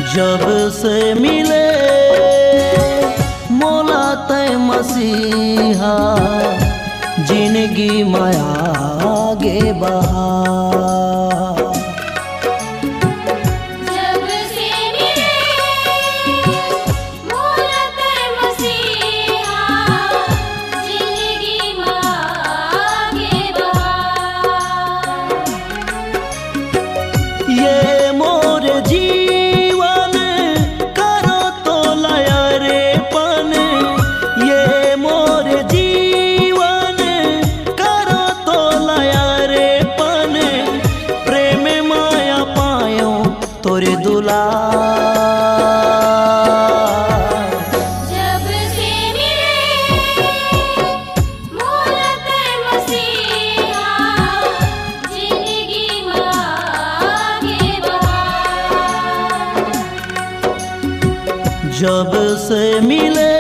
जब से मिले मौला तय मसीहा, जिंदगी माया आगे बढ़ा। तोरे दुला जब से मिले मौला तय मसीहा, जिंदगी आगे बढ़ा। जब से मिले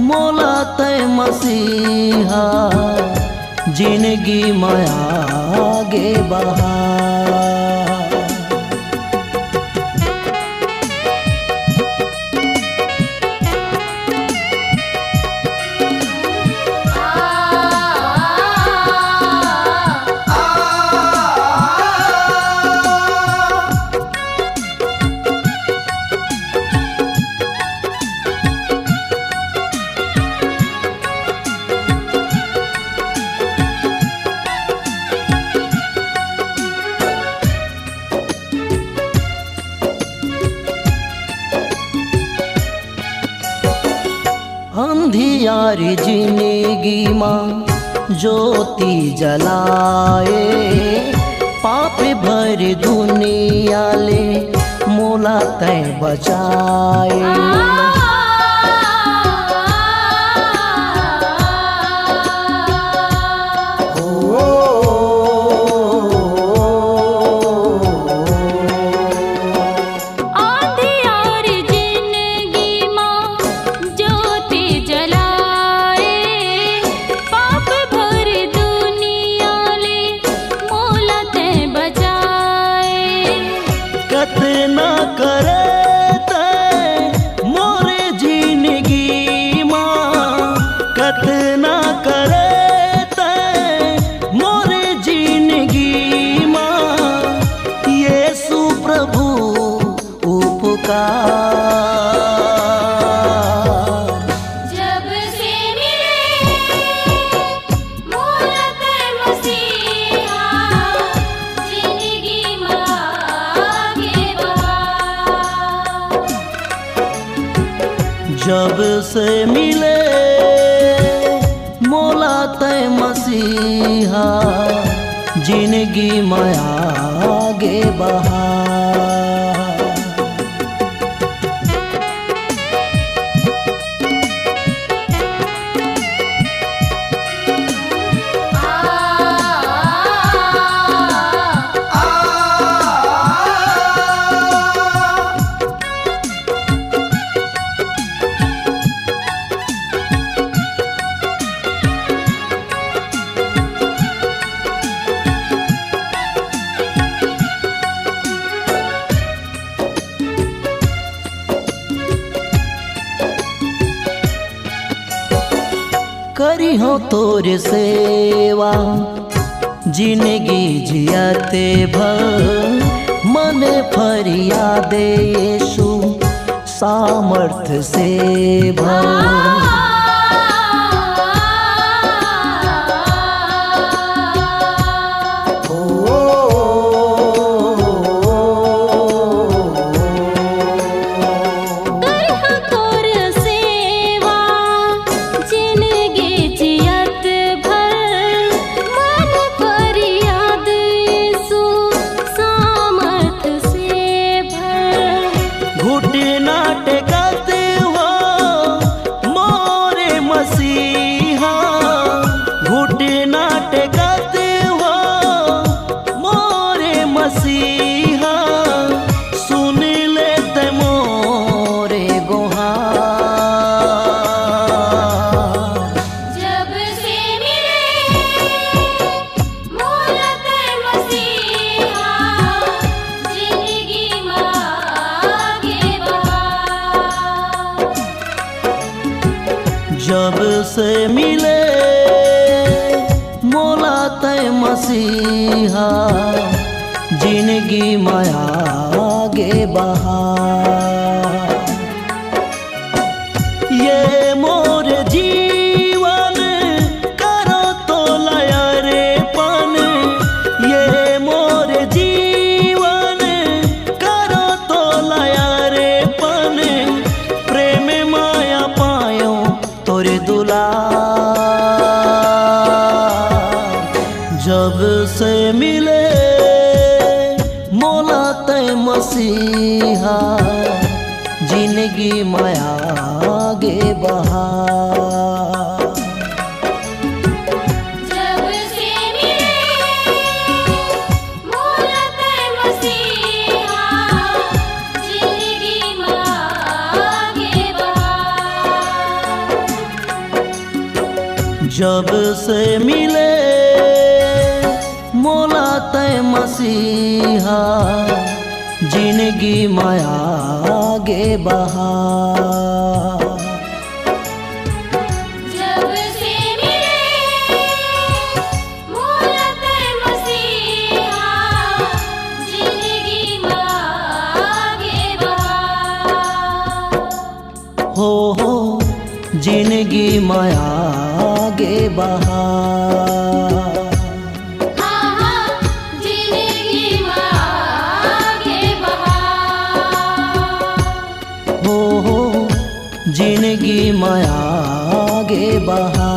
मौला तय मसीहा, जिंदगी माया आगे बढ़ा। अंधियारी जिंदगी माँ ज्योति जलाए, पाप भर दुनिया ले मौला तय बचाए। कतना करे तय मोरे जिंदगी माँ, कतना करे तय मोरे जिंदगी माँ, यीशु प्रभु उपकार। जब से मिले मौला तय मसीहा, जिंदगी आगे बढ़ा। जब से मिले मौला तय मसीहा, जिंदगी माया आगे बढ़ा। करी हो तोरे सेवा, जिंदगी जियते भर, मन फरियादे यीशु सामर्थ्य से भर। घुटना टेकते हो मोर जब से मिले मोला तय मसीहा जिंदगी माया आगे बढ़ा। ये मोर जीवन करो तो लया रे पन, ये मोर जीवन करो तो लया रे पन, प्रेम माया पायो तोरे दुलार। जब से मिले मोला तय मसीहा जिंदगी माया आगे बढ़ा। जब से मिले मोला तय मसीहा जिंदगी में आगे बढ़ा। जब से मिले मोला तय मसीहा जिंदगी माया आगे बढ़ा। जब से मिले मोला तय मसीहा जिंदगी में आगे बढ़ा। हो जिंदगी माया आगे बढ़ा। जिंदगी में आगे बढ़ा। हो जिंदगी माया आगे बढ़ा।